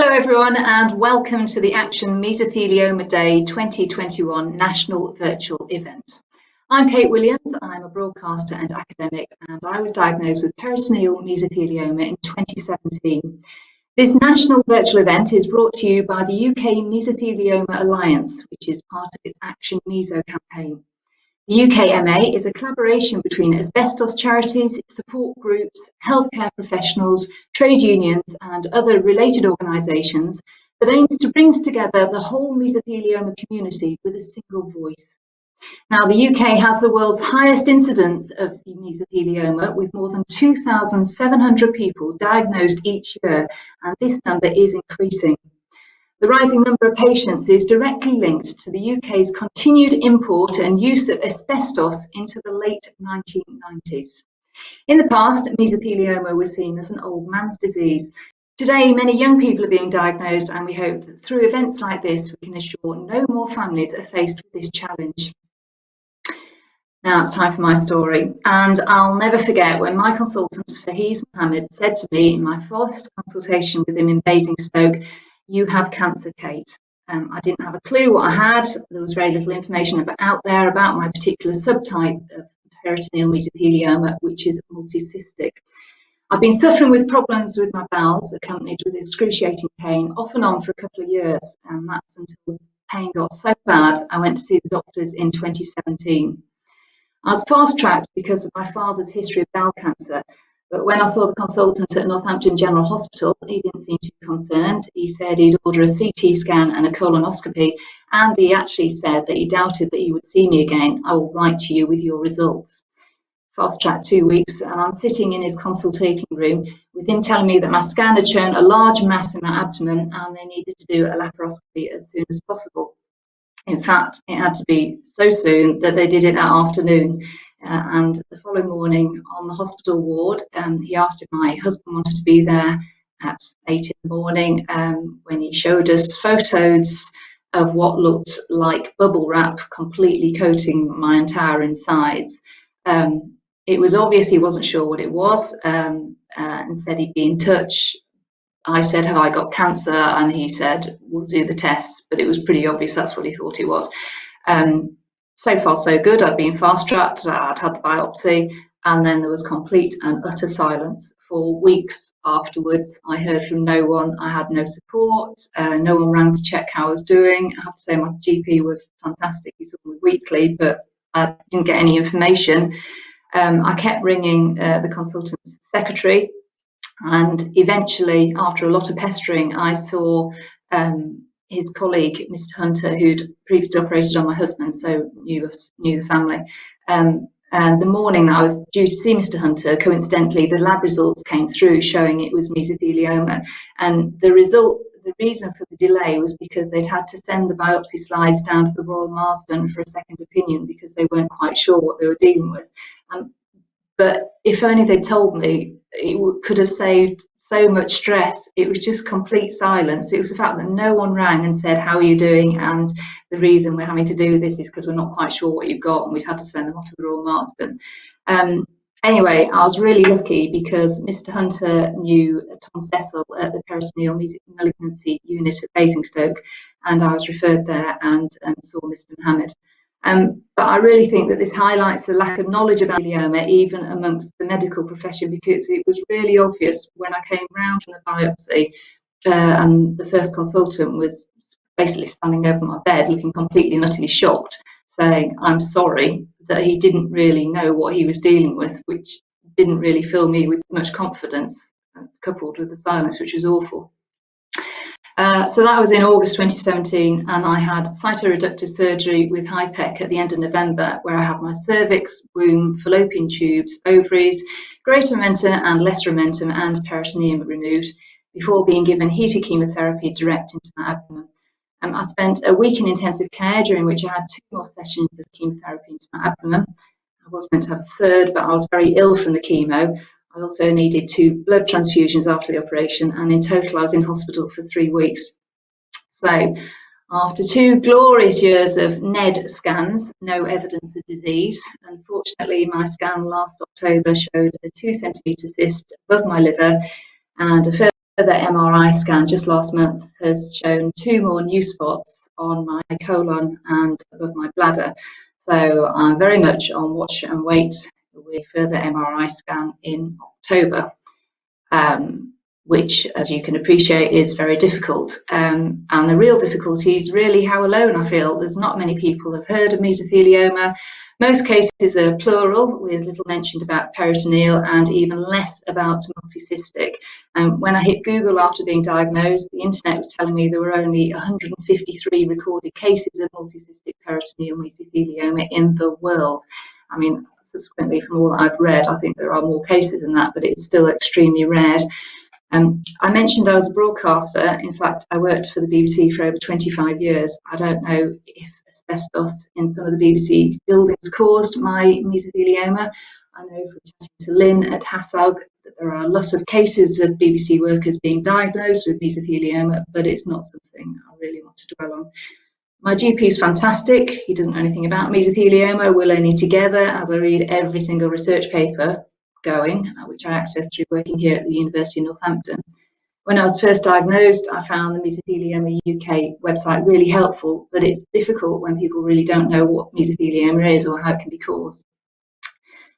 Hello everyone and welcome to the Action Mesothelioma Day 2021 National Virtual Event. I'm Kate Williams, I'm a broadcaster and academic, and I was diagnosed with peritoneal mesothelioma in 2017. This national virtual event is brought to you by the UK Mesothelioma Alliance, which is part of its Action Meso campaign. The UKMA is a collaboration between asbestos charities, support groups, healthcare professionals, trade unions and other related organisations that aims to bring together the whole mesothelioma community with a single voice. Now, the UK has the world's highest incidence of mesothelioma, with more than 2,700 people diagnosed each year, and this number is increasing. The rising number of patients is directly linked to the UK's continued import and use of asbestos into the late 1990s. In the past, mesothelioma was seen as an old man's disease. Today, many young people are being diagnosed, and we hope that through events like this, we can assure no more families are faced with this challenge. Now it's time for my story, and I'll never forget when my consultant, Faiz Mohammed, said to me in my first consultation with him in Basingstoke, "You have cancer, Kate." I didn't have a clue what I had. There was very little information out there about my particular subtype of peritoneal mesothelioma, which is multicystic. I've been suffering with problems with my bowels, accompanied with excruciating pain, off and on for a couple of years, and that's until the pain got so bad I went to see the doctors in 2017. I was fast-tracked because of my father's history of bowel cancer, but when I saw the consultant at Northampton General Hospital, he didn't seem too concerned. He said he'd order a CT scan and a colonoscopy, and he actually said that he doubted that he would see me again. "I will write to you with your results." Fast-tracked 2 weeks, and I'm sitting in his consultating room with him telling me that my scan had shown a large mass in my abdomen and they needed to do a laparoscopy as soon as possible. In fact, it had to be so soon that they did it that afternoon. And the following morning on the hospital ward, he asked if my husband wanted to be there at 8 in the morning when he showed us photos of what looked like bubble wrap completely coating my entire insides. It was obvious he wasn't sure what it was and said he'd be in touch. I said, "Have I got cancer?" And he said, "We'll do the tests," but it was pretty obvious that's what he thought it was. So far, so good. I'd been fast-tracked, I'd had the biopsy, and then there was complete and utter silence. For weeks afterwards, I heard from no one. I had no support. No one rang to check how I was doing. I have to say my GP was fantastic. He saw me weekly, but I didn't get any information. I kept ringing the consultant's secretary, and eventually, after a lot of pestering, I saw his colleague, Mr. Hunter, who'd previously operated on my husband, so knew the family. And the morning that I was due to see Mr. Hunter, coincidentally, the lab results came through showing it was mesothelioma. And the reason for the delay was because they'd had to send the biopsy slides down to the Royal Marsden for a second opinion because they weren't quite sure what they were dealing with. But if only they'd told me, it could have saved so much stress. It was just complete silence. It was the fact that no one rang and said, "How are you doing? And the reason we're having to do this is because we're not quite sure what you've got," and we've had to send them off to the Royal Marsden. Anyway, I was really lucky because Mr. Hunter knew Tom Cecil at the peritoneal malignancy unit at Basingstoke, and I was referred there and saw Mr. Mohammed. But I really think that this highlights the lack of knowledge about mesothelioma even amongst the medical profession, because it was really obvious when I came round from the biopsy and the first consultant was basically standing over my bed looking completely and utterly shocked, saying, "I'm sorry," that he didn't really know what he was dealing with, which didn't really fill me with much confidence, coupled with the silence, which was awful. So that was in August 2017, and I had cytoreductive surgery with HIPEC at the end of November, where I had my cervix, womb, fallopian tubes, ovaries, greater omentum and lesser omentum, and peritoneum removed, before being given heated chemotherapy direct into my abdomen. I spent a week in intensive care, during which I had 2 more sessions of chemotherapy into my abdomen. I was meant to have a third, but I was very ill from the chemo. I also needed 2 blood transfusions after the operation, and in total I was in hospital for 3 weeks. So after 2 glorious years of NED scans, no evidence of disease, unfortunately my scan last October showed a 2 centimetre cyst above my liver and a further MRI scan just last month has shown 2 more new spots on my colon and above my bladder. So I'm very much on watch and wait with further MRI scan in October. Which, as you can appreciate, is very difficult. And the real difficulty is really how alone I feel. There's not many people have heard of mesothelioma. Most cases are plural, with little mentioned about peritoneal and even less about multicystic. And when I hit Google after being diagnosed, the internet was telling me there were only 153 recorded cases of multicystic peritoneal mesothelioma in the world. I mean, subsequently, from all I've read, I think there are more cases than that, but it's still extremely rare. I mentioned I was a broadcaster. In fact, I worked for the BBC for over 25 years. I don't know if asbestos in some of the BBC buildings caused my mesothelioma. I know from chatting to Lynn at HASAG that there are a lot of cases of BBC workers being diagnosed with mesothelioma, but it's not something I really want to dwell on. My GP is fantastic. He doesn't know anything about mesothelioma. We're learning together as I read every single research paper going, which I accessed through working here at the University of Northampton. When I was first diagnosed, I found the Mesothelioma UK website really helpful, but it's difficult when people really don't know what mesothelioma is or how it can be caused.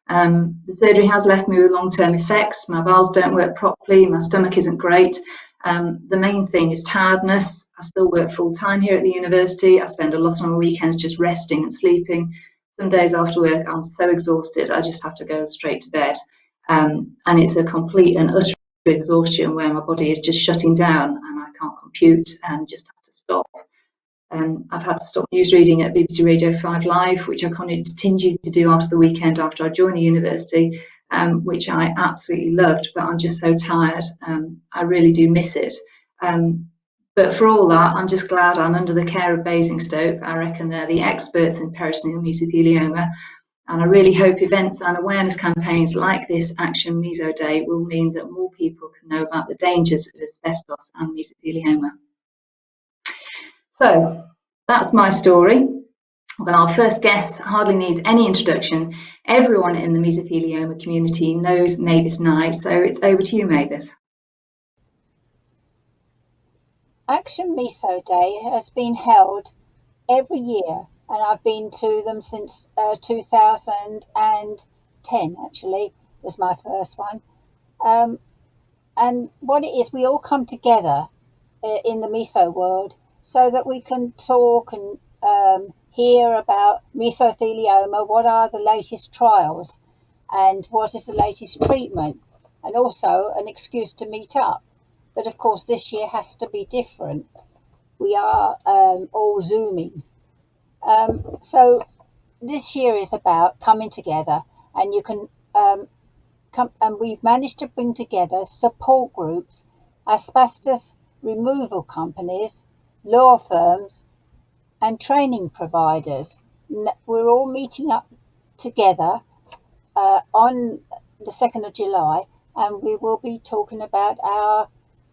The surgery has left me with long-term effects. My bowels don't work properly, my stomach isn't great. The main thing is tiredness. I still work full-time here at the university. I spend a lot on my weekends just resting and sleeping. Some days after work, I'm so exhausted, I just have to go straight to bed. And it's a complete and utter exhaustion where my body is just shutting down and I can't compute and just have to stop. I've had to stop news reading at BBC Radio 5 Live, which I continued to do after the weekend after I joined the university, which I absolutely loved, but I'm just so tired. I really do miss it. But for all that, I'm just glad I'm under the care of Basingstoke. I reckon they're the experts in peritoneal mesothelioma. And I really hope events and awareness campaigns like this Action Meso Day will mean that more people can know about the dangers of asbestos and mesothelioma. So that's my story. Well, our first guest hardly needs any introduction. Everyone in the mesothelioma community knows Mavis Nye, so it's over to you, Mavis. Action Meso Day has been held every year, and I've been to them since 2010, actually, was my first one. And what it is, we all come together in the meso world so that we can talk and hear about mesothelioma, what are the latest trials and what is the latest treatment, and also an excuse to meet up. But of course this year has to be different. We are all Zooming. So this year is about coming together, and you can and we've managed to bring together support groups, asbestos removal companies, law firms and training providers. We're all meeting up together on the 2nd of July, and we will be talking about our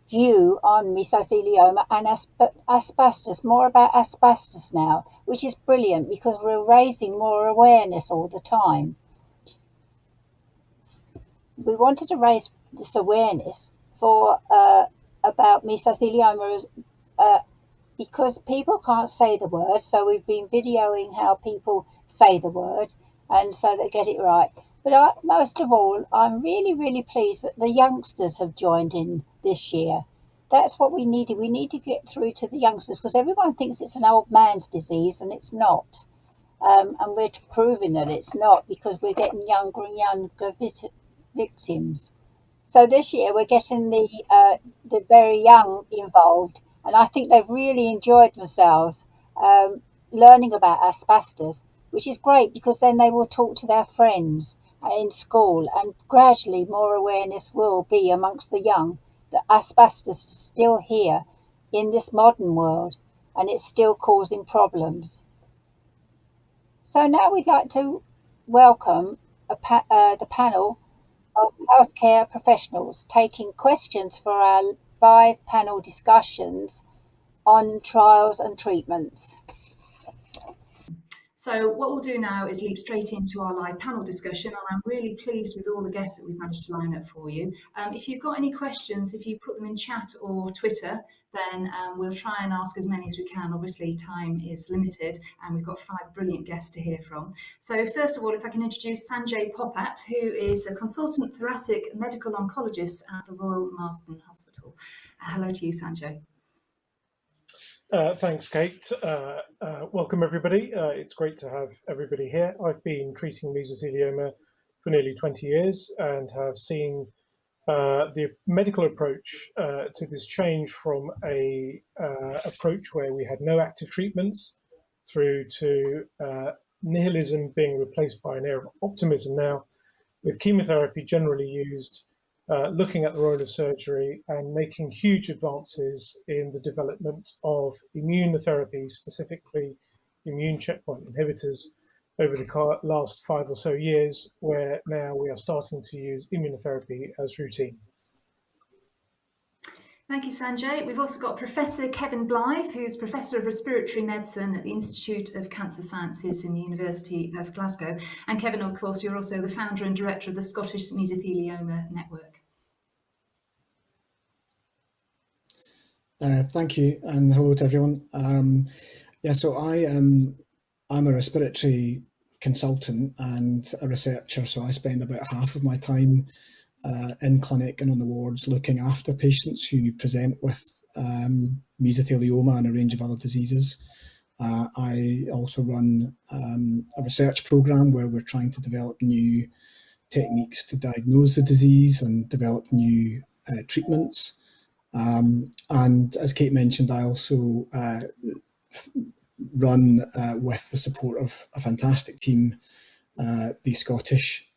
view on mesothelioma and asbestos, more about asbestos now, which is brilliant because we're raising more awareness all the time. We wanted to raise this awareness for about mesothelioma because people can't say the word, so we've been videoing how people say the word and so they get it right. But most of all, I'm really pleased that the youngsters have joined in this year. That's what we needed. We need to get through to the youngsters because everyone thinks it's an old man's disease, and it's not. And we're proving that it's not because we're getting younger and younger victims. So this year we're getting the very young involved, and I think they've really enjoyed themselves learning about asbestos, which is great because then they will talk to their friends in school, and gradually more awareness will be amongst the young that asbestos is still here in this modern world and it's still causing problems. So now we'd like to welcome the panel of healthcare professionals taking questions for our 5 panel discussions on trials and treatments. So what we'll do now is leap straight into our live panel discussion, and I'm really pleased with all the guests that we've managed to line up for you. If you've got any questions, if you put them in chat or Twitter, then we'll try and ask as many as we can. Obviously, time is limited, and we've got 5 brilliant guests to hear from. So first of all, if I can introduce Sanjay Popat, who is a consultant thoracic medical oncologist at the Royal Marsden Hospital. Hello to you, Sanjay. Thanks, Kate. Welcome, everybody. It's great to have everybody here. I've been treating mesothelioma for nearly 20 years and have seen the medical approach to this change from a approach where we had no active treatments through to nihilism being replaced by an air of optimism now, with chemotherapy generally used, looking at the role of surgery and making huge advances in the development of immunotherapy, specifically immune checkpoint inhibitors, over the last 5 or so years, where now we are starting to use immunotherapy as routine. Thank you, Sanjay. We've also got Professor Kevin Blythe, who's Professor of Respiratory Medicine at the Institute of Cancer Sciences in the University of Glasgow. And Kevin, of course, you're also the founder and director of the Scottish Mesothelioma Network. Thank you, and hello to everyone. So I'm a respiratory consultant and a researcher, so I spend about half of my time in clinic and on the wards looking after patients who present with mesothelioma and a range of other diseases. I also run a research program where we're trying to develop new techniques to diagnose the disease and develop new treatments. And as Kate mentioned, I also run with the support of a fantastic team, the Scottish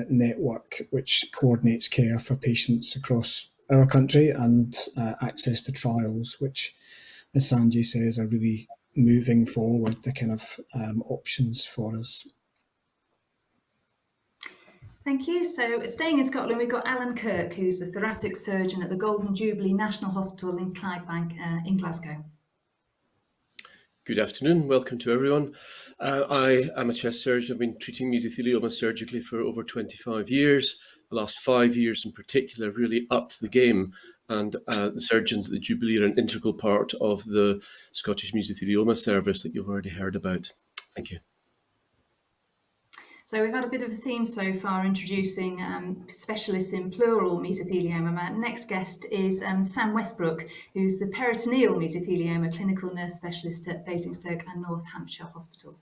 Network, which coordinates care for patients across our country and access to trials, which, as Sanjay says, are really moving forward the kind of options for us. Thank you. So staying in Scotland, we've got Alan Kirk, who's a thoracic surgeon at the Golden Jubilee National Hospital in Clydebank in Glasgow. Good afternoon. Welcome to everyone. I am a chest surgeon. I've been treating mesothelioma surgically for over 25 years. The last 5 years in particular have really upped the game, and the surgeons at the Jubilee are an integral part of the Scottish Mesothelioma Service that you've already heard about. Thank you. So we've had a bit of a theme so far introducing specialists in pleural mesothelioma. My next guest is Sam Westbrook, who's the peritoneal mesothelioma clinical nurse specialist at Basingstoke and North Hampshire Hospital.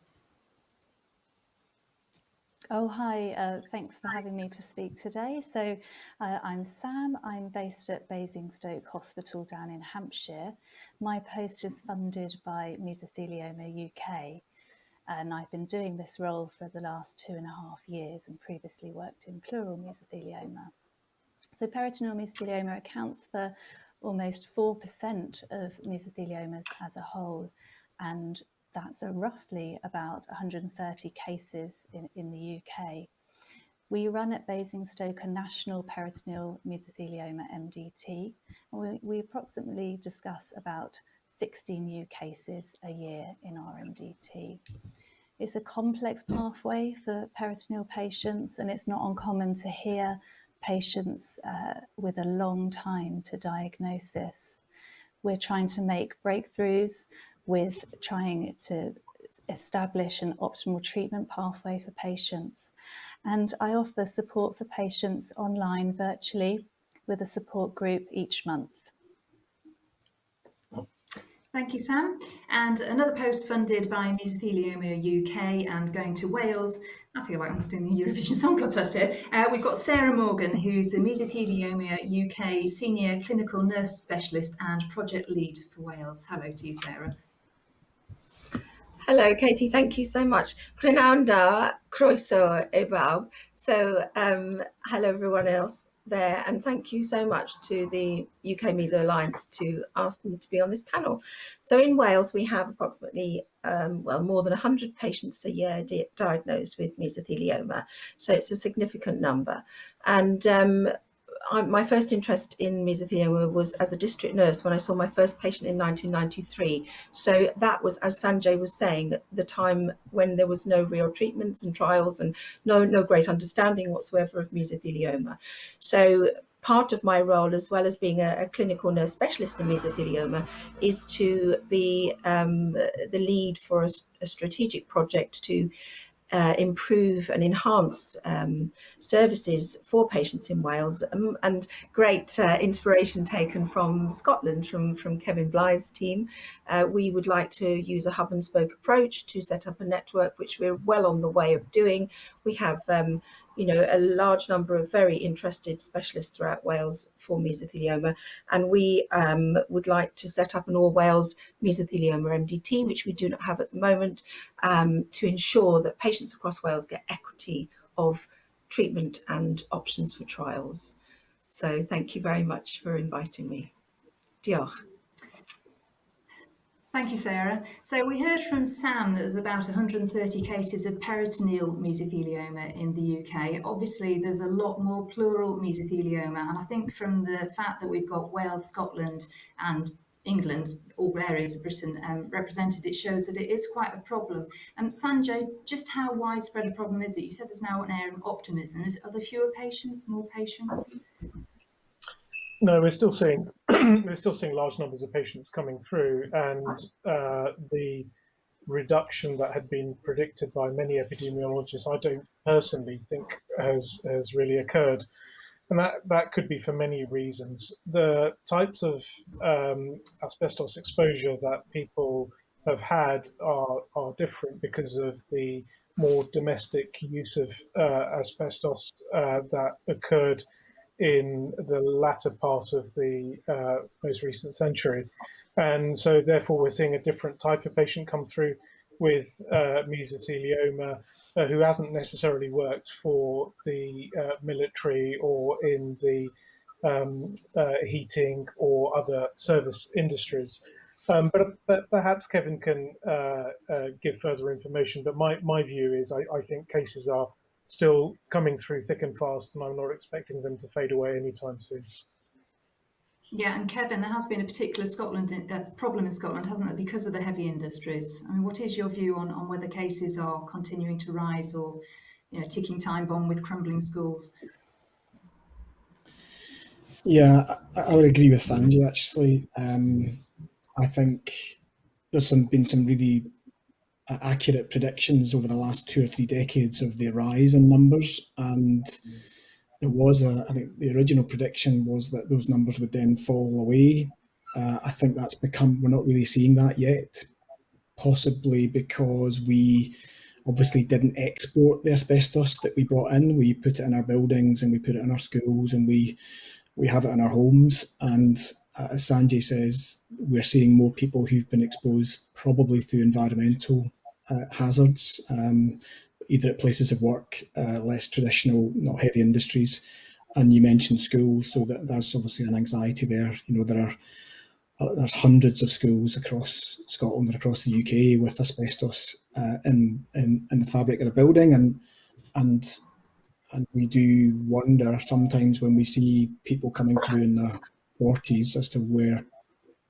Oh, hi. Thanks for having me to speak today. So I'm Sam. I'm based at Basingstoke Hospital down in Hampshire. My post is funded by Mesothelioma UK. And I've been doing this role for the last 2.5 years and previously worked in pleural mesothelioma. So peritoneal mesothelioma accounts for almost 4% of mesotheliomas as a whole, and that's roughly about 130 cases in the UK. We run at Basingstoke a national peritoneal mesothelioma MDT, and we approximately discuss about 60 new cases a year in our MDT. It's a complex pathway for peritoneal patients, and it's not uncommon to hear patients with a long time to diagnosis. We're trying to make breakthroughs with trying to establish an optimal treatment pathway for patients. And I offer support for patients online virtually with a support group each month. Thank you, Sam. And another post funded by Mesothelioma UK and going to Wales. I feel like I'm doing the Eurovision Song Contest here. We've got Sarah Morgan, who's the Mesothelioma UK Senior Clinical Nurse Specialist and Project Lead for Wales. Hello to you, Sarah. Hello, Katie. Thank you so much. Prynawn croeso e bawb. So, hello everyone else there, and thank you so much to the UK Meso Alliance to ask me to be on this panel. So in Wales, we have approximately, more than 100 patients a year diagnosed with mesothelioma. So it's a significant number. And my first interest in mesothelioma was as a district nurse when I saw my first patient in 1993. So that was, as Sanjay was saying, the time when there was no real treatments and trials and no great understanding whatsoever of mesothelioma. So part of my role, as well as being a clinical nurse specialist in mesothelioma, is to be the lead for a strategic project to improve and enhance services for patients in Wales, and great inspiration taken from Scotland, from Kevin Blythe's team. We would like to use a hub and spoke approach to set up a network, which we're well on the way of doing. We have a large number of very interested specialists throughout Wales for mesothelioma, and we would like to set up an all Wales mesothelioma MDT, which we do not have at the moment, to ensure that patients across Wales get equity of treatment and options for trials. So thank you very much for inviting me. Diolch. Thank you, Sarah. So we heard from Sam that there's about 130 cases of peritoneal mesothelioma in the UK. Obviously, there's a lot more pleural mesothelioma, and I think from the fact that we've got Wales, Scotland and England, all areas of Britain represented, it shows that it is quite a problem. Sanjay, just how widespread a problem is it? You said there's now an air of optimism. Are there fewer patients, more patients? No, we're still seeing large numbers of patients coming through, and the reduction that had been predicted by many epidemiologists, I don't personally think has really occurred, and that could be for many reasons. The types of asbestos exposure that people have had are different because of the more domestic use of asbestos that occurred in the latter part of the most recent century. And so therefore we're seeing a different type of patient come through with mesothelioma who hasn't necessarily worked for the military or in the heating or other service industries. But perhaps Kevin can give further information, but my view is I think cases are still coming through thick and fast, and I'm not expecting them to fade away anytime soon. Yeah, and Kevin, there has been a particular problem in Scotland, hasn't there, because of the heavy industries? I mean, what is your view on whether cases are continuing to rise or, ticking time bomb with crumbling schools? Yeah, I would agree with Sanjay, actually. I think there's been some really accurate predictions over the last 2 or 3 decades of the rise in numbers, and there was I think the original prediction was that those numbers would then fall away. I think we're not really seeing that yet, possibly because we obviously didn't export the asbestos that we brought in. We put it in our buildings and we put it in our schools and we have it in our homes. And as Sanjay says, we're seeing more people who've been exposed probably through environmental hazards, either at places of work, less traditional, not heavy industries. And you mentioned schools, so that there's obviously an anxiety there. There's hundreds of schools across Scotland and across the UK with asbestos in the fabric of the building, and we do wonder sometimes when we see people coming through in their 40s as to where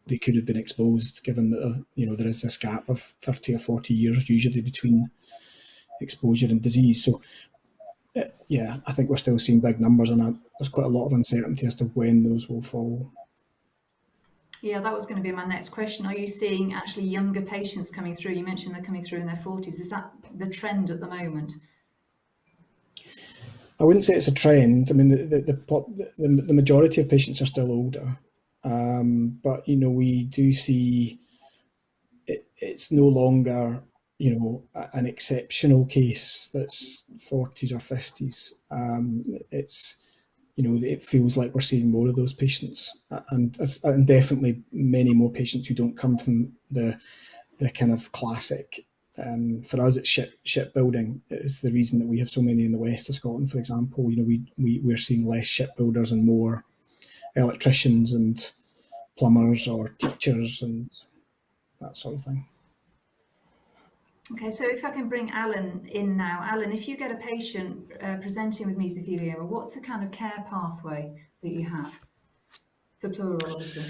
they could have been exposed, given that there is this gap of 30 or 40 years usually between exposure and disease. So yeah, I think we're still seeing big numbers, and there's quite a lot of uncertainty as to when those will fall. Yeah, that was going to be my next question. Are you seeing actually younger patients coming through? You mentioned they're coming through in their 40s. Is that the trend at the moment? I wouldn't say it's a trend. I mean, the majority of patients are still older, but we do see it's no longer an exceptional case that's 40s or 50s. It feels like we're seeing more of those patients, and definitely many more patients who don't come from the kind of classic. For us, it's shipbuilding. It's the reason that we have so many in the west of Scotland, for example. We're seeing less shipbuilders and more electricians and plumbers or teachers and that sort of thing. Okay, so if I can bring Alan in now. Alan, if you get a patient presenting with mesothelioma, what's the kind of care pathway that you have for pleural, obviously?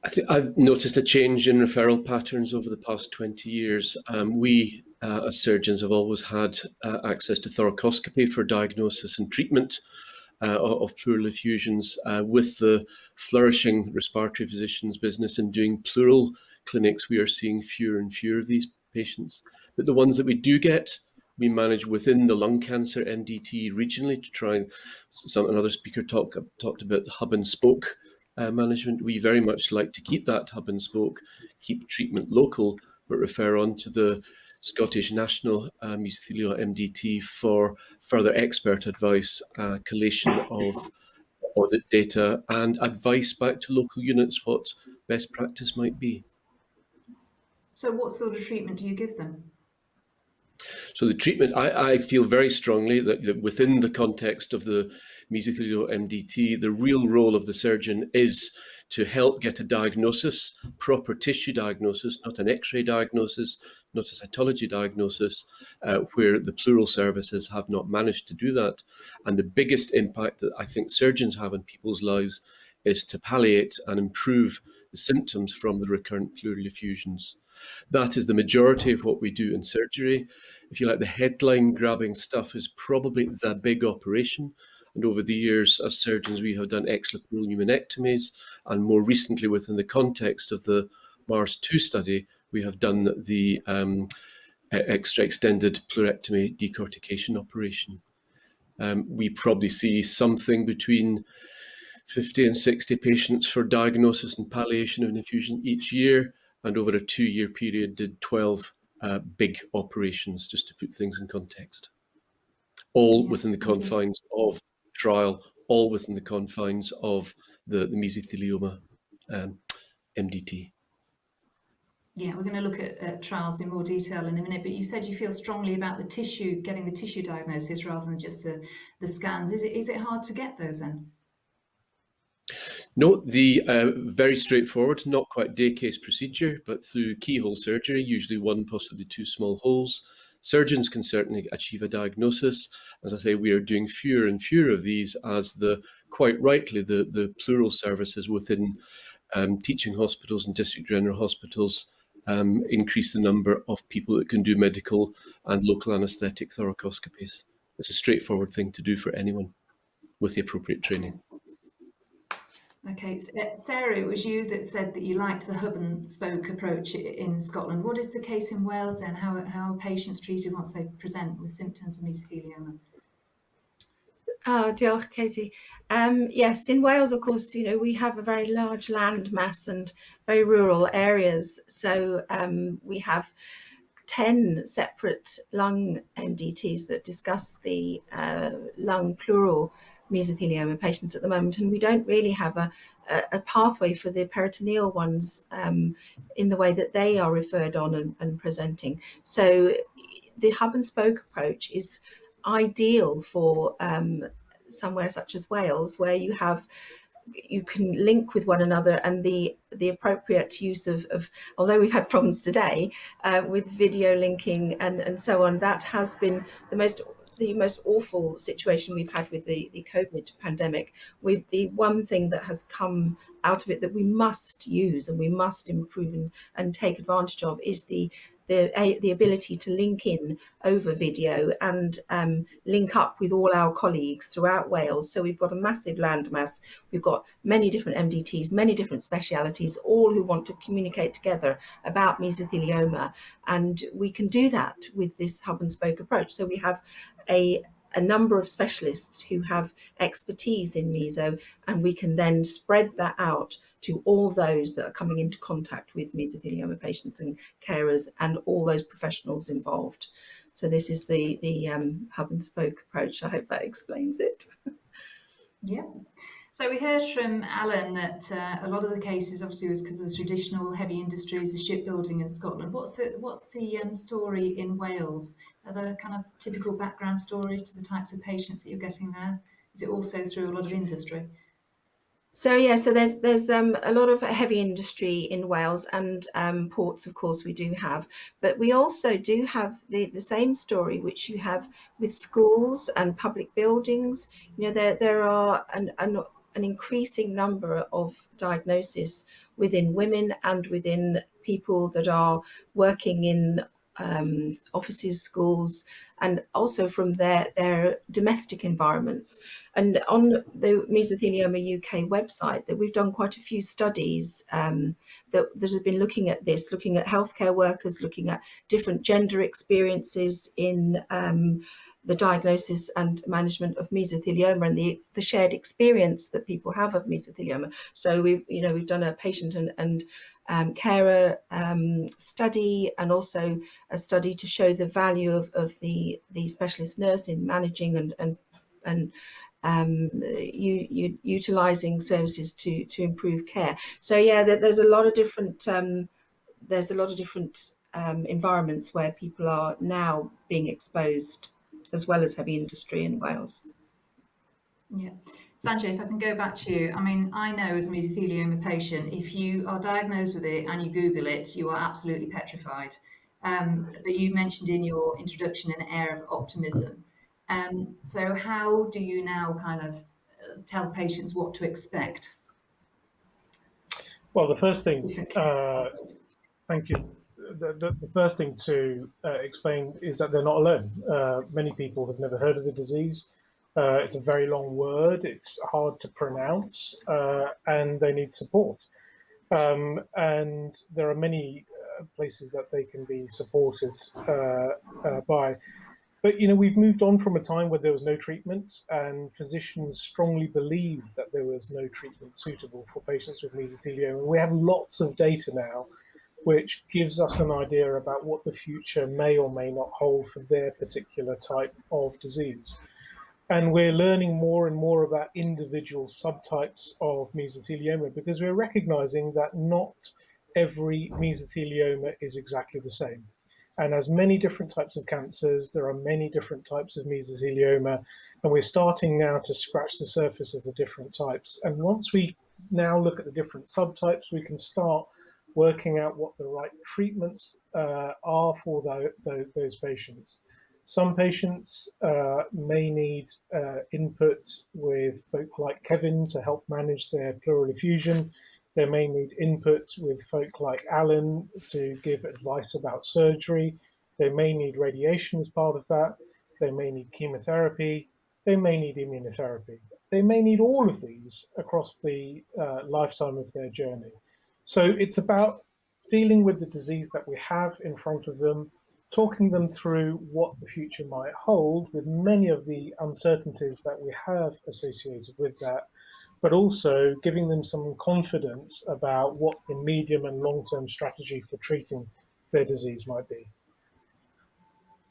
I think I've noticed a change in referral patterns over the past 20 years. We, as surgeons, have always had access to thoracoscopy for diagnosis and treatment of pleural effusions. With the flourishing respiratory physicians business and doing pleural clinics, we are seeing fewer and fewer of these patients. But the ones that we do get, we manage within the lung cancer MDT regionally to try and, another speaker talked about hub and spoke management. We very much like to keep that hub and spoke, keep treatment local, but refer on to the Scottish National Mesothelioma MDT for further expert advice, collation of audit data, and advice back to local units what best practice might be. So what sort of treatment do you give them? So the treatment, I feel very strongly that within the context of the mesothelioma MDT, the real role of the surgeon is to help get a diagnosis, proper tissue diagnosis, not an X-ray diagnosis, not a cytology diagnosis, where the pleural services have not managed to do that. And the biggest impact that I think surgeons have in people's lives is to palliate and improve the symptoms from the recurrent pleural effusions. That is the majority of what we do in surgery. If you like, the headline grabbing stuff is probably the big operation. And over the years, as surgeons, we have done extrapleural pneumonectomies. And more recently, within the context of the MARS-2 study, we have done the extra extended pleurectomy decortication operation. We probably see something between 50 and 60 patients for diagnosis and palliation of an effusion each year, and over a 2-year period did 12 big operations, just to put things in context. All within the confines of trial, all within the confines of the mesothelioma MDT. Yeah, we're going to look at trials in more detail in a minute, but you said you feel strongly about the tissue, getting the tissue diagnosis rather than just the scans. Is it hard to get those then? No, the very straightforward, not quite day case procedure, but through keyhole surgery, usually one, possibly two small holes. Surgeons can certainly achieve a diagnosis. As I say, we are doing fewer and fewer of these as quite rightly, the pleural services within teaching hospitals and district general hospitals increase the number of people that can do medical and local anaesthetic thoracoscopies. It's a straightforward thing to do for anyone with the appropriate training. Okay, Sarah, it was you that said that you liked the hub and spoke approach in Scotland. What is the case in Wales then? How are patients treated once they present with symptoms of mesothelioma? Diolch, Katie. Yes, in Wales, of course, we have a very large land mass and very rural areas. So we have 10 separate lung MDTs that discuss the lung pleural mesothelioma patients at the moment, and we don't really have a pathway for the peritoneal ones in the way that they are referred on and presenting. So the hub and spoke approach is ideal for somewhere such as Wales, where you can link with one another, and the appropriate use of although we've had problems today with video linking and so on, that has been the most awful situation we've had with the COVID pandemic. With the one thing that has come out of it that we must use and we must improve and take advantage of is the ability to link in over video and link up with all our colleagues throughout Wales. So we've got a massive landmass. We've got many different MDTs, many different specialities, all who want to communicate together about mesothelioma. And we can do that with this hub and spoke approach. So we have a number of specialists who have expertise in meso, and we can then spread that out to all those that are coming into contact with mesothelioma patients and carers and all those professionals involved. So this is the hub and spoke approach. I hope that explains it. Yeah. So we heard from Alan that a lot of the cases obviously was because of the traditional heavy industries, the shipbuilding in Scotland. What's the story in Wales? Are there kind of typical background stories to the types of patients that you're getting there? Is it also through a lot of industry? So yeah, so there's a lot of heavy industry in Wales, and ports, of course, we do have, but we also do have the same story which you have with schools and public buildings. You know, there are an increasing number of diagnoses within women and within people that are working in offices, schools, and also from their domestic environments. And on the Mesothelioma UK website, that we've done quite a few studies that have been looking at this, looking at healthcare workers, looking at different gender experiences in the diagnosis and management of mesothelioma, and the shared experience that people have of mesothelioma. So we've done a patient and carer study, and also a study to show the value of the specialist nurse in managing and utilizing services to improve care. So yeah, there's a lot of different environments where people are now being exposed, as well as heavy industry in Wales. Yeah. Sanjay, if I can go back to you, I mean, I know as a mesothelioma patient, if you are diagnosed with it and you Google it, you are absolutely petrified. But you mentioned in your introduction an air of optimism. So how do you now kind of tell patients what to expect? Well, the first thing, Different thank you. The first thing to explain is that they're not alone. Many people have never heard of the disease. It's a very long word, it's hard to pronounce, and they need support. And there are many places that they can be supported by. But we've moved on from a time where there was no treatment, and physicians strongly believed that there was no treatment suitable for patients with mesothelioma. And we have lots of data now, which gives us an idea about what the future may or may not hold for their particular type of disease. And we're learning more and more about individual subtypes of mesothelioma, because we're recognizing that not every mesothelioma is exactly the same. And as many different types of cancers, there are many different types of mesothelioma, and we're starting now to scratch the surface of the different types. And once we now look at the different subtypes, we can start working out what the right treatments are for those patients. Some patients may need input with folk like Kevin to help manage their pleural effusion. They may need input with folk like Alan to give advice about surgery. They may need radiation as part of that. They may need chemotherapy. They may need immunotherapy. They may need all of these across the lifetime of their journey. So it's about dealing with the disease that we have in front of them, talking them through what the future might hold with many of the uncertainties that we have associated with that, but also giving them some confidence about what the medium and long-term strategy for treating their disease might be.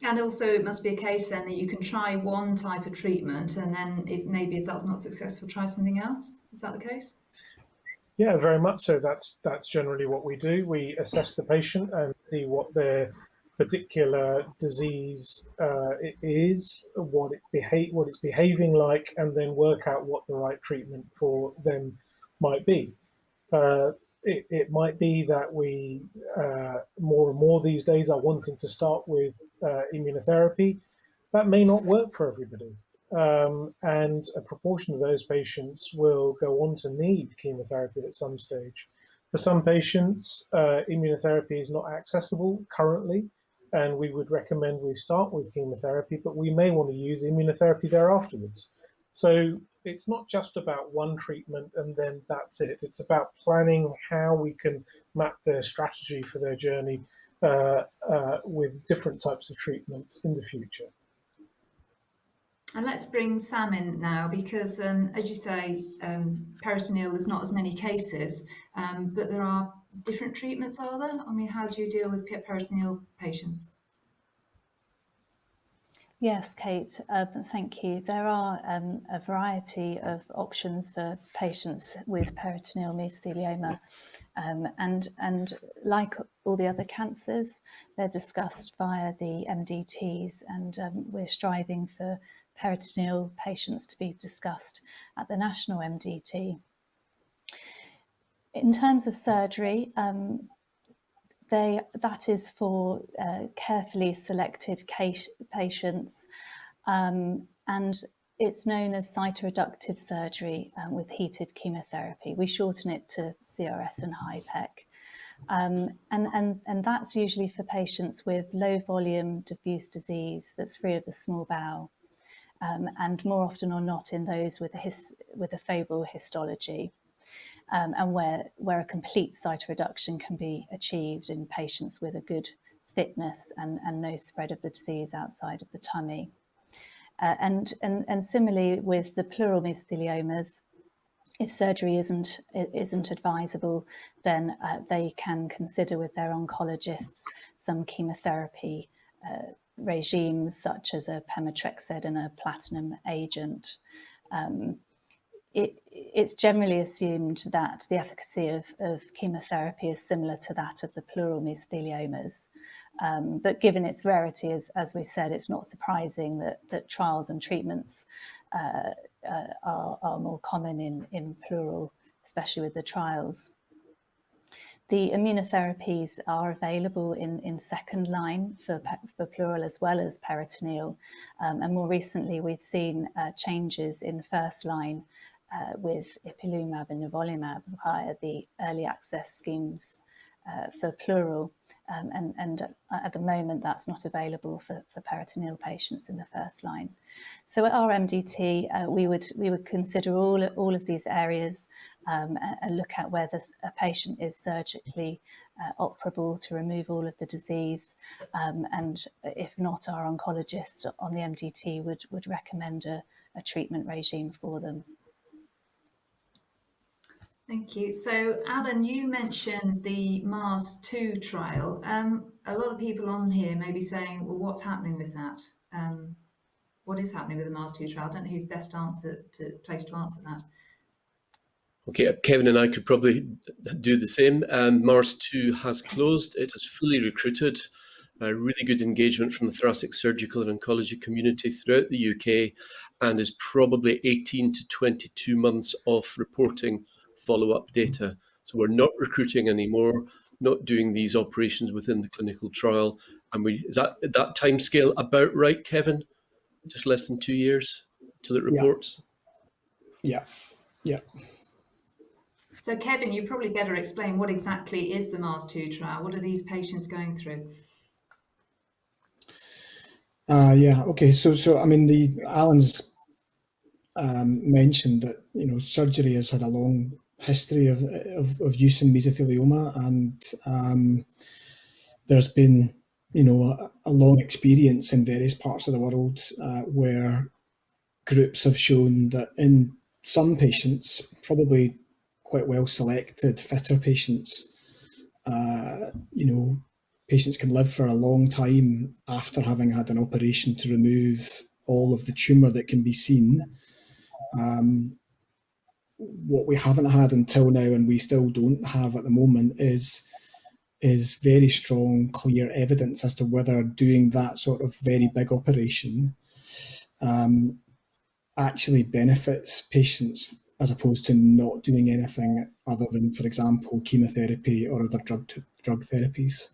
And also, it must be a case then that you can try one type of treatment, and then if that's not successful, try something else. Is that the case? Yeah, very much so. That's generally what we do. We assess the patient and see what their particular disease is, what it's behaving like, and then work out what the right treatment for them might be. It might be that we more and more these days are wanting to start with immunotherapy. That may not work for everybody. And a proportion of those patients will go on to need chemotherapy at some stage. For some patients, immunotherapy is not accessible currently, and we would recommend we start with chemotherapy, but we may want to use immunotherapy there afterwards. So it's not just about one treatment and then that's it. It's about planning how we can map their strategy for their journey with different types of treatments in the future. And let's bring Sam in now, because as you say, peritoneal, there's not as many cases, but there are different treatments, are there? I mean, how do you deal with peritoneal patients? Yes, Kate, thank you. There are a variety of options for patients with peritoneal mesothelioma, and like all the other cancers, they're discussed via the MDTs, and we're striving for peritoneal patients to be discussed at the national MDT. In terms of surgery, that is for carefully selected patients, and it's known as cytoreductive surgery with heated chemotherapy. We shorten it to CRS and HIPEC. And that's usually for patients with low volume diffuse disease that's free of the small bowel, and more often or not in those with a favorable histology. And where a complete cytoreduction can be achieved in patients with a good fitness and no spread of the disease outside of the tummy. And similarly with the pleural mesotheliomas, if surgery isn't advisable, then they can consider with their oncologists some chemotherapy regimes, such as a pemetrexed and a platinum agent. It's generally assumed that the efficacy of chemotherapy is similar to that of the pleural mesotheliomas. But given its rarity, as we said, it's not surprising that trials and treatments are more common in pleural, especially with the trials. The immunotherapies are available in second line for pleural as well as peritoneal. And more recently, we've seen changes in first line with ipilimumab and nivolumab via the early access schemes for pleural. And at the moment, that's not available for peritoneal patients in the first line. So at our MDT, we would consider all of these areas and look at whether a patient is surgically operable to remove all of the disease. And if not, our oncologist on the MDT would recommend a treatment regime for them. Thank you. So, Alan, you mentioned the MARS-2 trial. A lot of people on here may be saying, well, what's happening with that? What is happening with the MARS-2 trial? I don't know who's best placed to answer that. Okay, Kevin and I could probably do the same. MARS-2 has closed. It has fully recruited. Really good engagement from the thoracic surgical and oncology community throughout the UK, and is probably 18 to 22 months off reporting follow-up data. So we're not recruiting anymore, not doing these operations within the clinical trial. And is that time scale about right, Kevin? Just less than 2 years till it reports? Yeah. So, Kevin, you probably better explain what exactly is the MARS-2 trial. What are these patients going through? Yeah. Okay. So I mean, Alan's mentioned that surgery has had a long history of use in mesothelioma, and there's been a long experience in various parts of the world where groups have shown that in some patients, probably quite well selected, fitter patients, patients can live for a long time after having had an operation to remove all of the tumour that can be seen. What we haven't had until now, and we still don't have at the moment, is very strong, clear evidence as to whether doing that sort of very big operation actually benefits patients as opposed to not doing anything other than, for example, chemotherapy or other drug therapies.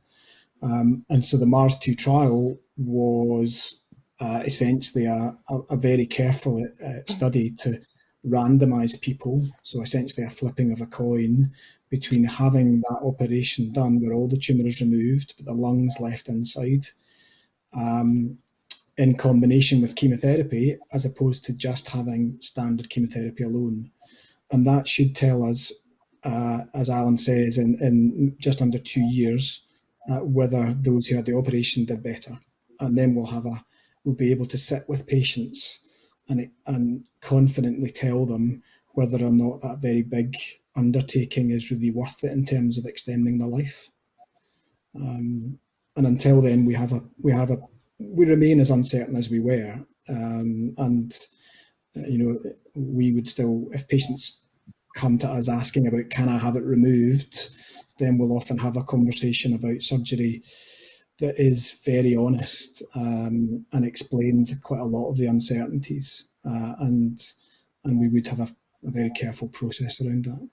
And so the MARS-2 trial was essentially a very careful study to randomise people, so essentially a flipping of a coin between having that operation done where all the tumour is removed but the lungs left inside, in combination with chemotherapy, as opposed to just having standard chemotherapy alone. And that should tell us, as Alan says, in just under 2 years, whether those who had the operation did better. And then we'll be able to sit with patients and confidently tell them whether or not that very big undertaking is really worth it in terms of extending their life. And until then, we remain as uncertain as we were. We would still, if patients come to us asking about can I have it removed, then we'll often have a conversation about surgery that is very honest and explains quite a lot of the uncertainties, and we would have a very careful process around that.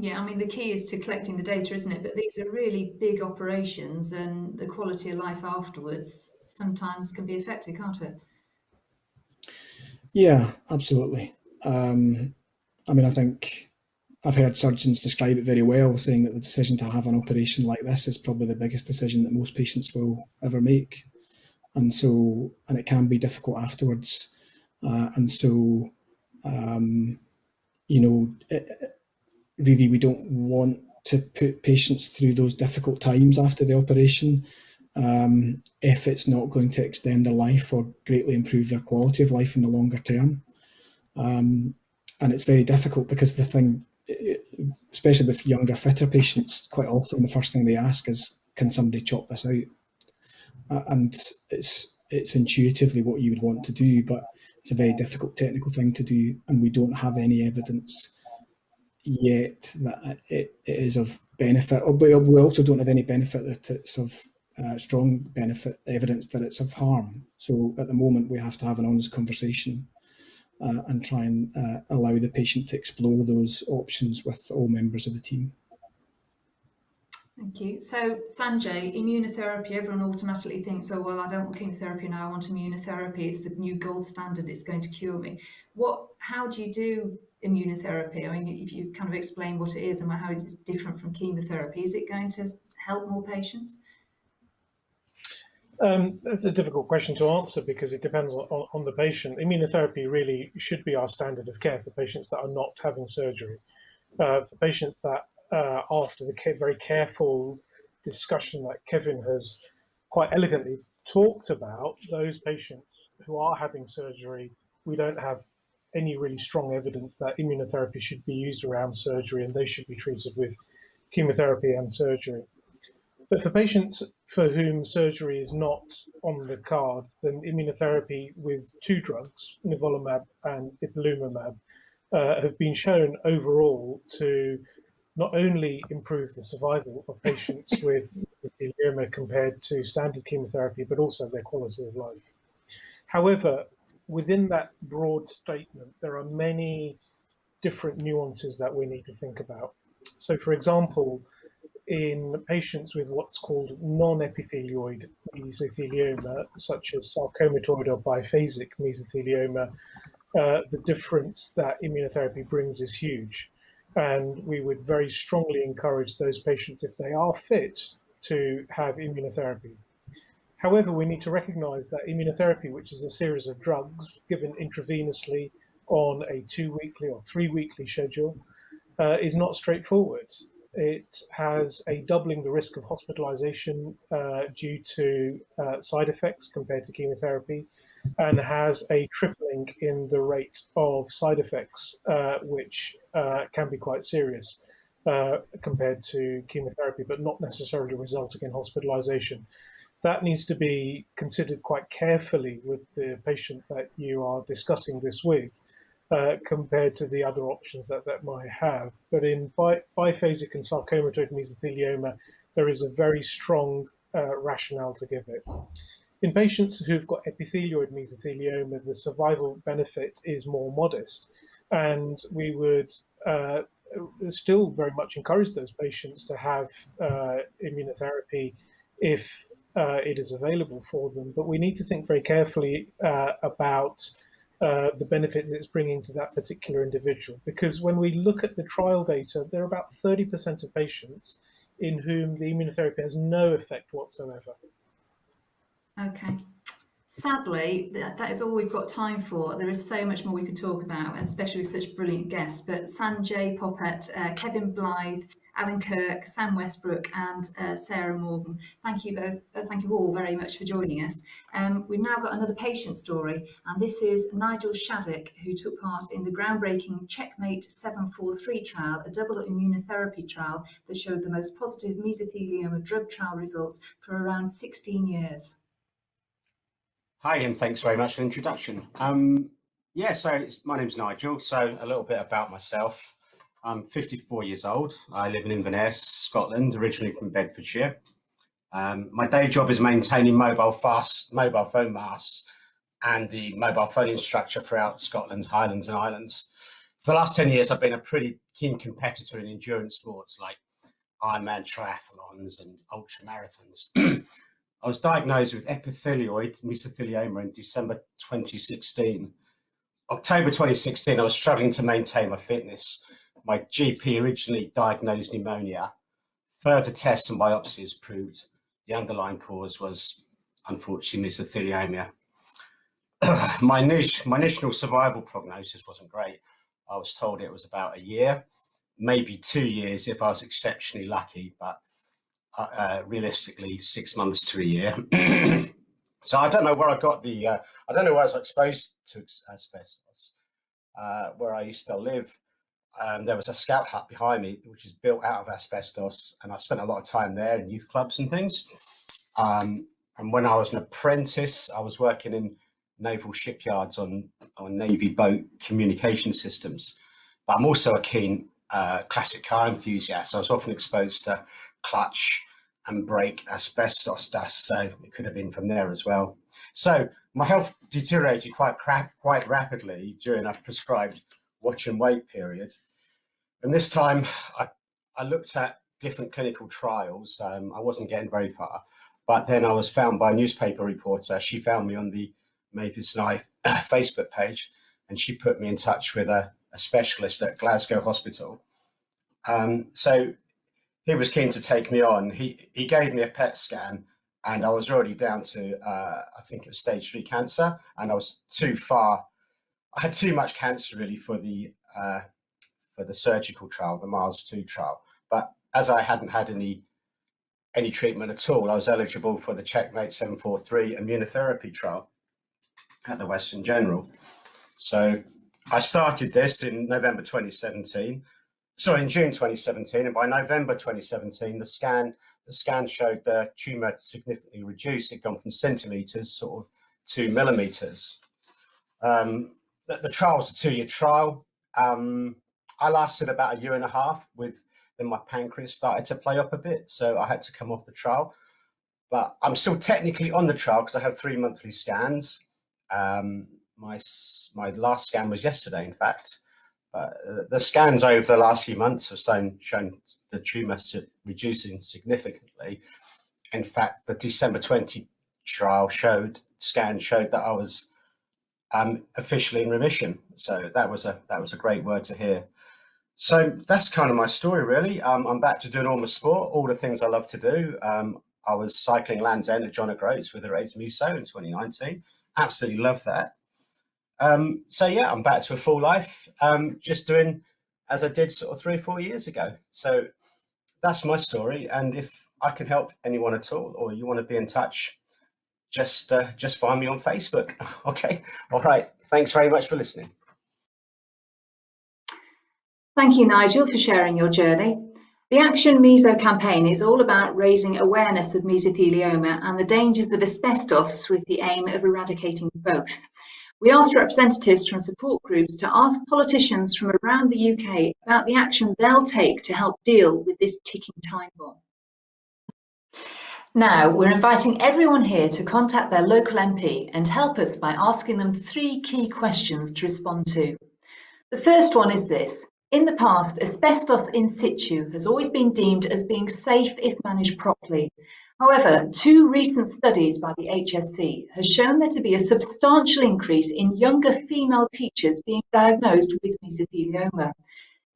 Yeah, I mean, the key is to collecting the data, isn't it? But these are really big operations, and the quality of life afterwards sometimes can be affected, can't it? Yeah, absolutely. I mean, I think I've heard surgeons describe it very well, saying that the decision to have an operation like this is probably the biggest decision that most patients will ever make. And it can be difficult afterwards. And so, you know, really, we don't want to put patients through those difficult times after the operation if it's not going to extend their life or greatly improve their quality of life in the longer term. And it's very difficult because the thing, especially with younger, fitter patients, quite often the first thing they ask is, can somebody chop this out? And it's intuitively what you would want to do, but it's a very difficult technical thing to do, and we don't have any evidence yet that it is of benefit. But we also don't have any benefit that it's of strong benefit evidence that it's of harm. So at the moment, we have to have an honest conversation and try and allow the patient to explore those options with all members of the team. Thank you. So, Sanjay, immunotherapy, everyone automatically thinks, oh, well, I don't want chemotherapy now, I want immunotherapy. It's the new gold standard, it's going to cure me. How do you do immunotherapy? I mean, if you kind of explain what it is and how it's different from chemotherapy, is it going to help more patients? That's a difficult question to answer because it depends on the patient. Immunotherapy really should be our standard of care for patients that are not having surgery. For patients that, after the very careful discussion that Kevin has quite elegantly talked about, those patients who are having surgery, we don't have any really strong evidence that immunotherapy should be used around surgery, and they should be treated with chemotherapy and surgery. But for patients for whom surgery is not on the cards, then immunotherapy with two drugs, nivolumab and ipilimumab, have been shown overall to not only improve the survival of patients with mesothelioma compared to standard chemotherapy, but also their quality of life. However, within that broad statement, there are many different nuances that we need to think about. So, for example, in patients with what's called non-epithelioid mesothelioma, such as sarcomatoid or biphasic mesothelioma, the difference that immunotherapy brings is huge. And we would very strongly encourage those patients, if they are fit, to have immunotherapy. However, we need to recognize that immunotherapy, which is a series of drugs given intravenously on a 2-weekly or 3-weekly schedule, is not straightforward. It has a doubling the risk of hospitalization due to side effects compared to chemotherapy, and has a tripling in the rate of side effects, which can be quite serious compared to chemotherapy, but not necessarily resulting in hospitalization. That needs to be considered quite carefully with the patient that you are discussing this with, compared to the other options that might have. But in biphasic and sarcomatoid mesothelioma, there is a very strong rationale to give it. In patients who've got epithelioid mesothelioma, the survival benefit is more modest, and we would still very much encourage those patients to have immunotherapy if it is available for them. But we need to think very carefully about the benefits it's bringing to that particular individual. Because when we look at the trial data, there are about 30% of patients in whom the immunotherapy has no effect whatsoever. Okay. Sadly, that is all we've got time for. There is so much more we could talk about, especially with such brilliant guests. But Sanjay Poppet, Kevin Blythe, Alan Kirk, Sam Westbrook, and Sarah Morgan. Thank you both. Thank you all very much for joining us. We've now got another patient story, and this is Nigel Shaddock, who took part in the groundbreaking Checkmate 743 trial, a double immunotherapy trial that showed the most positive mesothelioma drug trial results for around 16 years. Hi, and thanks very much for the introduction. So my name's Nigel. So a little bit about myself. I'm 54 years old. I live in Inverness, Scotland, originally from Bedfordshire. My day job is maintaining mobile phone masts and the mobile phone structure throughout Scotland's Highlands and Islands. For the last 10 years, I've been a pretty keen competitor in endurance sports like Ironman triathlons and ultra marathons. I was diagnosed with epithelioid mesothelioma in December 2016. October 2016, I was struggling to maintain my fitness. My GP originally diagnosed pneumonia. Further tests and biopsies proved the underlying cause was, unfortunately, mesothelioma. My initial survival prognosis wasn't great. I was told it was about a year, maybe 2 years if I was exceptionally lucky, but realistically 6 months to a year. So I don't know where I got I don't know where I was exposed to asbestos. Where I used to live, there was a scout hut behind me, which is built out of asbestos, and I spent a lot of time there in youth clubs and things. And when I was an apprentice, I was working in naval shipyards on Navy boat communication systems. But I'm also a keen classic car enthusiast. I was often exposed to clutch and brake asbestos dust, so it could have been from there as well. So my health deteriorated quite rapidly during a prescribed watch and wait period. And this time I looked at different clinical trials. I wasn't getting very far, but then I was found by a newspaper reporter. She found me on the Mavis and I Facebook page, and she put me in touch with a specialist at Glasgow Hospital. So he was keen to take me on. He gave me a PET scan, and I was already down to, I think it was stage 3 cancer, and I was too far. I had too much cancer really for the surgical trial, the Mars 2 trial. But as I hadn't had any treatment at all, I was eligible for the Checkmate 743 immunotherapy trial at the Western General. So I started this in November 2017. Sorry, in June 2017, and by November 2017, the scan showed the tumour significantly reduced. It'd gone from centimetres sort of to millimetres. The trial was a 2-year trial. I lasted about a year and a half then my pancreas started to play up a bit, so I had to come off the trial. But I'm still technically on the trial because I have 3 monthly scans. My last scan was yesterday, in fact. The scans over the last few months have shown the tumour reducing significantly. In fact, the December 20 trial scan showed that I was officially in remission. So that was a great word to hear. So that's kind of my story, really. I'm back to doing all my sport, all the things I love to do. I was cycling Land's End at John O'Groats with the Action Meso in 2019. Absolutely love that. So yeah, I'm back to a full life, just doing as I did sort of 3 or 4 years ago. So that's my story. And if I can help anyone at all, or you want to be in touch, just find me on Facebook. Okay. All right. Thanks very much for listening. Thank you, Nigel, for sharing your journey. The Action Meso campaign is all about raising awareness of mesothelioma and the dangers of asbestos with the aim of eradicating both. We asked representatives from support groups to ask politicians from around the UK about the action they'll take to help deal with this ticking time bomb. Now, we're inviting everyone here to contact their local MP and help us by asking them 3 key questions to respond to. The first one is this. In the past, asbestos in situ has always been deemed as being safe if managed properly. However, 2 recent studies by the HSC has shown there to be a substantial increase in younger female teachers being diagnosed with mesothelioma.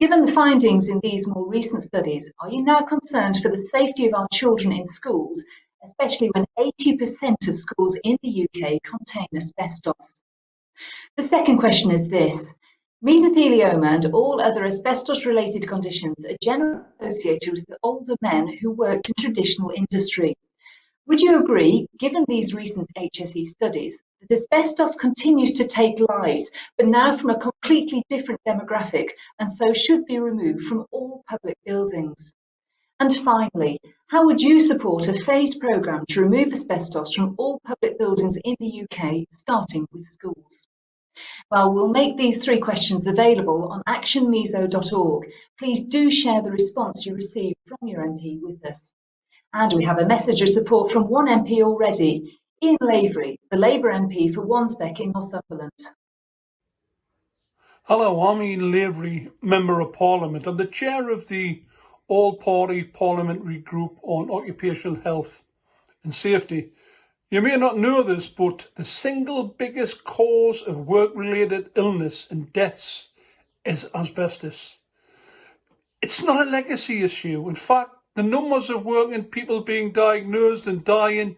Given the findings in these more recent studies, are you now concerned for the safety of our children in schools, especially when 80% of schools in the UK contain asbestos? The second question is this. Mesothelioma and all other asbestos-related conditions are generally associated with older men who worked in traditional industry. Would you agree, given these recent HSE studies, that asbestos continues to take lives, but now from a completely different demographic, and so should be removed from all public buildings? And finally, how would you support a phased programme to remove asbestos from all public buildings in the UK, starting with schools? Well, we'll make these 3 questions available on actionmeso.org. Please do share the response you receive from your MP with us. And we have a message of support from one MP already, Ian Lavery, the Labour MP for Wansbeck in Northumberland. Hello, I'm Ian Lavery, Member of Parliament. I'm the chair of the All-Party Parliamentary Group on Occupational Health and Safety. You may not know this, but the single biggest cause of work-related illness and deaths is asbestos. It's not a legacy issue. In fact, the numbers of working people being diagnosed and dying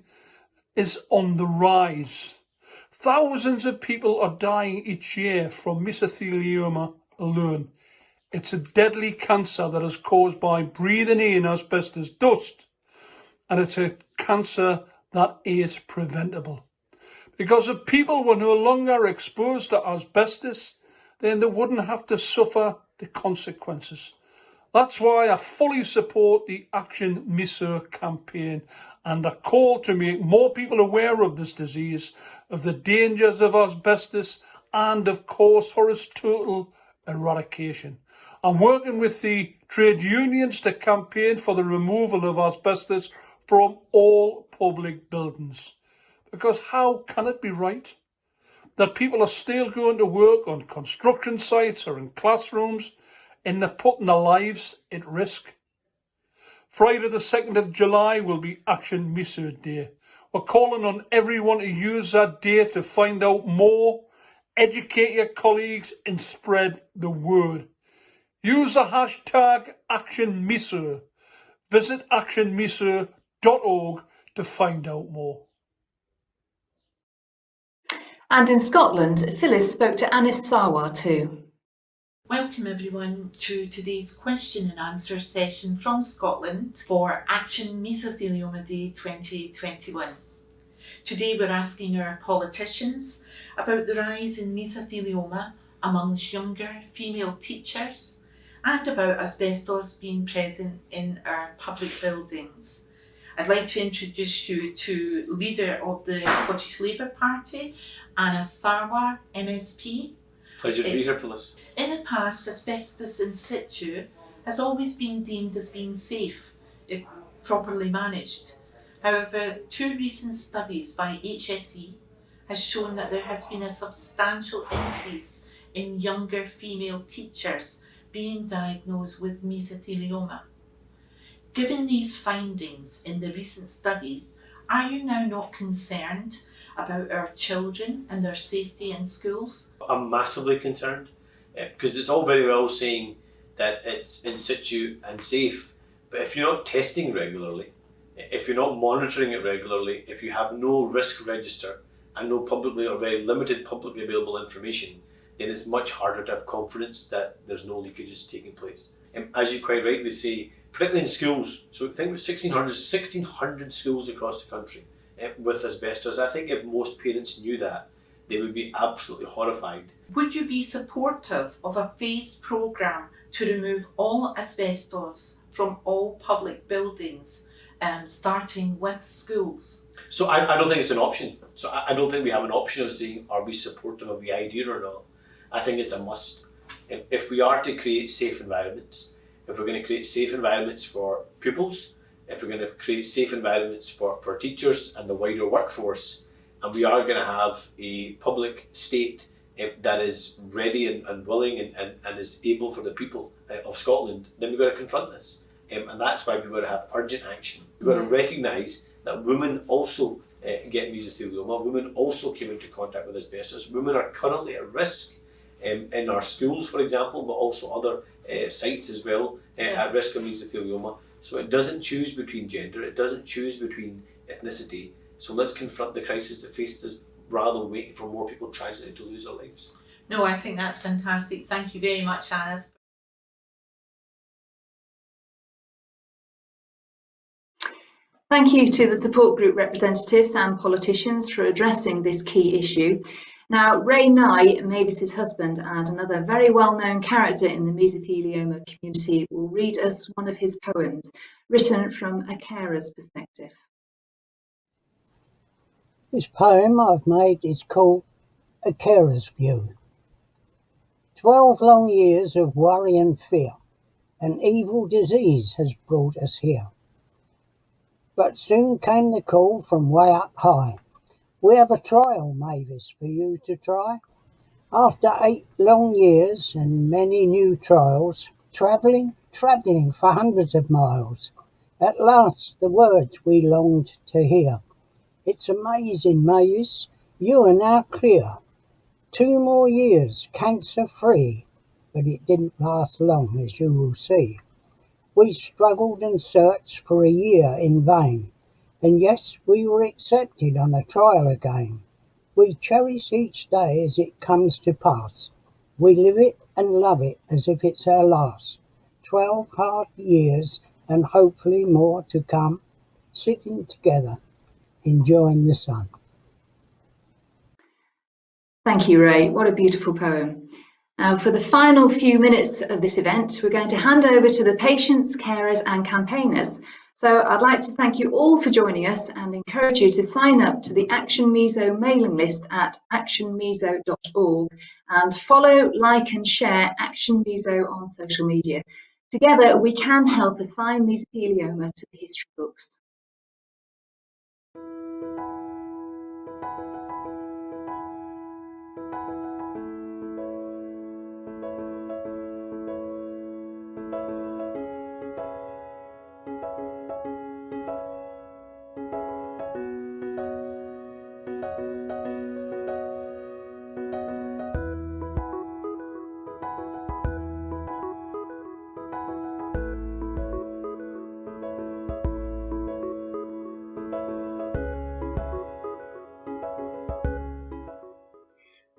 is on the rise. Thousands of people are dying each year from mesothelioma alone. It's a deadly cancer that is caused by breathing in asbestos dust, and it's a cancer that is preventable. Because if people were no longer exposed to asbestos, then they wouldn't have to suffer the consequences. That's why I fully support the Action Meso campaign and the call to make more people aware of this disease, of the dangers of asbestos, and of course for its total eradication. I'm working with the trade unions to campaign for the removal of asbestos from all public buildings. Because how can it be right that people are still going to work on construction sites or in classrooms and they're putting their lives at risk? Friday the 2nd of July will be Action Meso Day. We're calling on everyone to use that day to find out more, educate your colleagues and spread the word. Use the hashtag ActionMeso. Visit actionmeso.org to find out more. And in Scotland, Phyllis spoke to Anis Sarwar too. Welcome everyone to today's question and answer session from Scotland for Action Mesothelioma Day 2021. Today we're asking our politicians about the rise in mesothelioma amongst younger female teachers and about asbestos being present in our public buildings. I'd like to introduce you to leader of the Scottish Labour Party, Anis Sarwar, MSP. Pleasure to be here, Phyllis. In the past, asbestos in situ has always been deemed as being safe if properly managed. However, two recent studies by HSE has shown that there has been a substantial increase in younger female teachers being diagnosed with mesothelioma. Given these findings in the recent studies, are you now not concerned about our children and their safety in schools? I'm massively concerned because it's all very well saying that it's in situ and safe, but if you're not testing regularly, if you're not monitoring it regularly, if you have no risk register and no publicly or very limited publicly available information, then it's much harder to have confidence that there's no leakages taking place. As you quite rightly say, particularly in schools, so think about 1,600 schools across the country with asbestos. I think if most parents knew that, they would be absolutely horrified. Would you be supportive of a phased programme to remove all asbestos from all public buildings, starting with schools? So I don't think it's an option. So I don't think we have an option of saying, are we supportive of the idea or not? I think it's a must. If we are to create safe environments, if we're going to create safe environments for pupils, if we're going to create safe environments for teachers and the wider workforce, and we are going to have a public state that is ready and willing and is able for the people of Scotland, then we've got to confront this. And that's why we've got to have urgent action. We've got to recognise that women also get mesothelioma, women also came into contact with asbestos, women are currently at risk in our schools, for example, but also other sites as well, at risk of mesothelioma. So it doesn't choose between gender, it doesn't choose between ethnicity. So let's confront the crisis that faces us rather than waiting for more people tragically to lose their lives. No, I think that's fantastic. Thank you very much, Anis. Thank you to the support group representatives and politicians for addressing this key issue. Now, Ray Nye, Mavis's husband and another very well-known character in the mesothelioma community, will read us one of his poems, written from a carer's perspective. This poem I've made is called A Carer's View. 12 long years of worry and fear, an evil disease has brought us here. But soon came the call from way up high. We have a trial, Mavis, for you to try. After 8 long years and many new trials, travelling for hundreds of miles, at last the words we longed to hear. It's amazing, Mayus, you are now clear. 2 more years, cancer-free, but it didn't last long, as you will see. We struggled and searched for a year in vain, and yes, we were accepted on a trial again. We cherish each day as it comes to pass. We live it and love it as if it's our last. 12 hard years and hopefully more to come, sitting together, enjoying the sun. Thank you, Ray. What a beautiful poem. Now, for the final few minutes of this event, we're going to hand over to the patients, carers and campaigners. So I'd like to thank you all for joining us and encourage you to sign up to the Action Meso mailing list at actionmeso.org and follow, like and share Action Meso on social media. Together, we can help assign mesothelioma to the history books.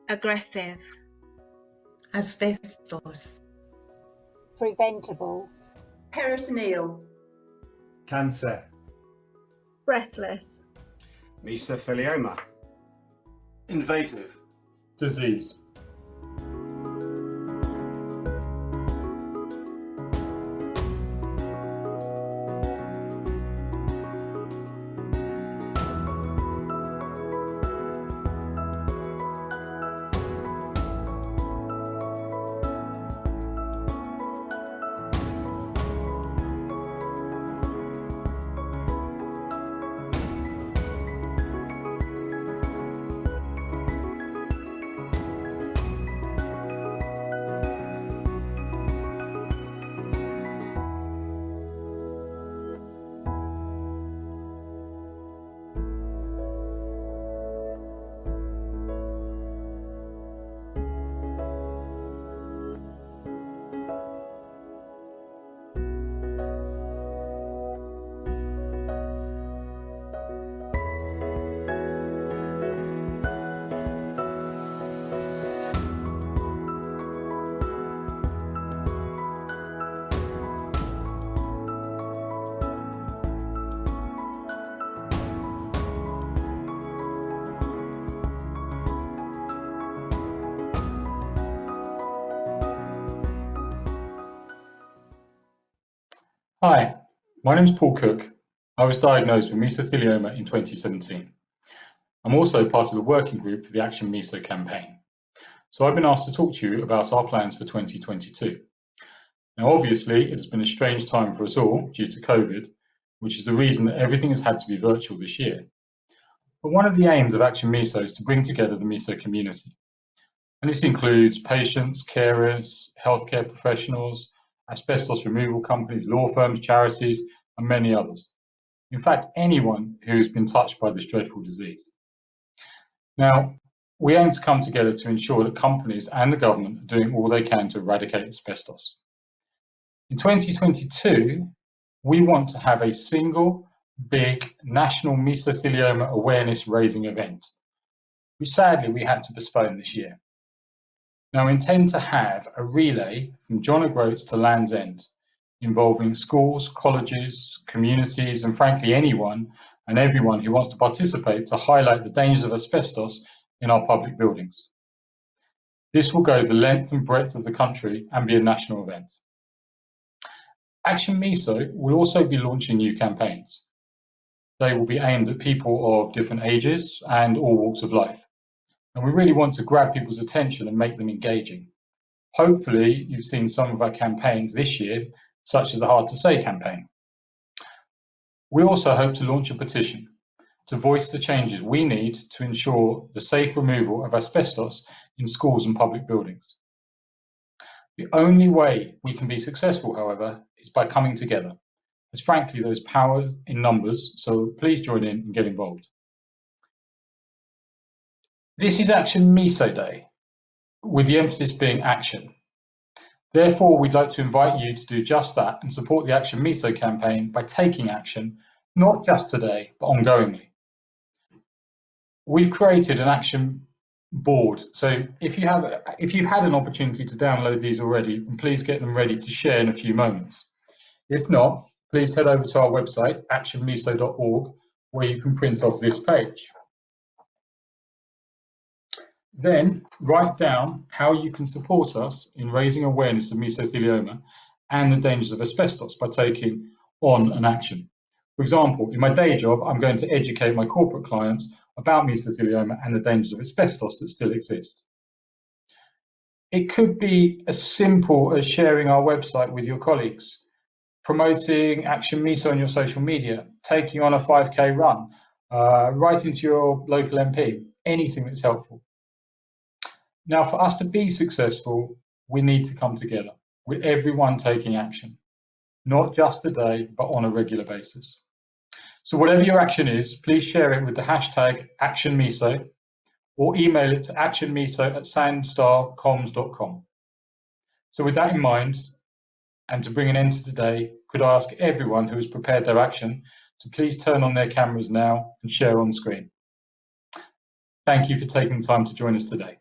Aggressive. Asbestos. Preventable. Peritoneal. Cancer. Breathless. Mesothelioma. Invasive. Disease. Hi, my name is Paul Cook. I was diagnosed with mesothelioma in 2017. I'm also part of the working group for the Action Meso campaign. So I've been asked to talk to you about our plans for 2022. Now obviously it has been a strange time for us all due to COVID, which is the reason that everything has had to be virtual this year. But one of the aims of Action Meso is to bring together the meso community. And this includes patients, carers, healthcare professionals, asbestos removal companies, law firms, charities, and many others. In fact, anyone who has been touched by this dreadful disease. Now, we aim to come together to ensure that companies and the government are doing all they can to eradicate asbestos. In 2022, we want to have a single, big, national mesothelioma awareness raising event, which sadly we had to postpone this year. Now, we intend to have a relay from John O'Groats to Land's End, involving schools, colleges, communities, and frankly anyone and everyone who wants to participate to highlight the dangers of asbestos in our public buildings. This will go the length and breadth of the country and be a national event. Action Meso will also be launching new campaigns. They will be aimed at people of different ages and all walks of life. And we really want to grab people's attention and make them engaging. Hopefully, you've seen some of our campaigns this year, such as the Hard to Say campaign. We also hope to launch a petition to voice the changes we need to ensure the safe removal of asbestos in schools and public buildings. The only way we can be successful, however, is by coming together, as frankly there is power in numbers, so please join in and get involved. This is Action Meso Day, with the emphasis being action. Therefore, we'd like to invite you to do just that and support the Action Meso campaign by taking action, not just today, but ongoingly. We've created an action board, so if you've had an opportunity to download these already, then please get them ready to share in a few moments. If not, please head over to our website, actionmeso.org, where you can print off this page. Then write down how you can support us in raising awareness of mesothelioma and the dangers of asbestos by taking on an action. For example, in my day job, I'm going to educate my corporate clients about mesothelioma and the dangers of asbestos that still exist. It could be as simple as sharing our website with your colleagues, promoting Action Meso on your social media, taking on a 5K run, writing to your local MP, anything that's helpful. Now, for us to be successful, we need to come together with everyone taking action, not just today, but on a regular basis. So whatever your action is, please share it with the hashtag ActionMeso or email it to actionmeso@sandstarcomms.com. So with that in mind, and to bring an end to today, could I ask everyone who has prepared their action to please turn on their cameras now and share on screen. Thank you for taking the time to join us today.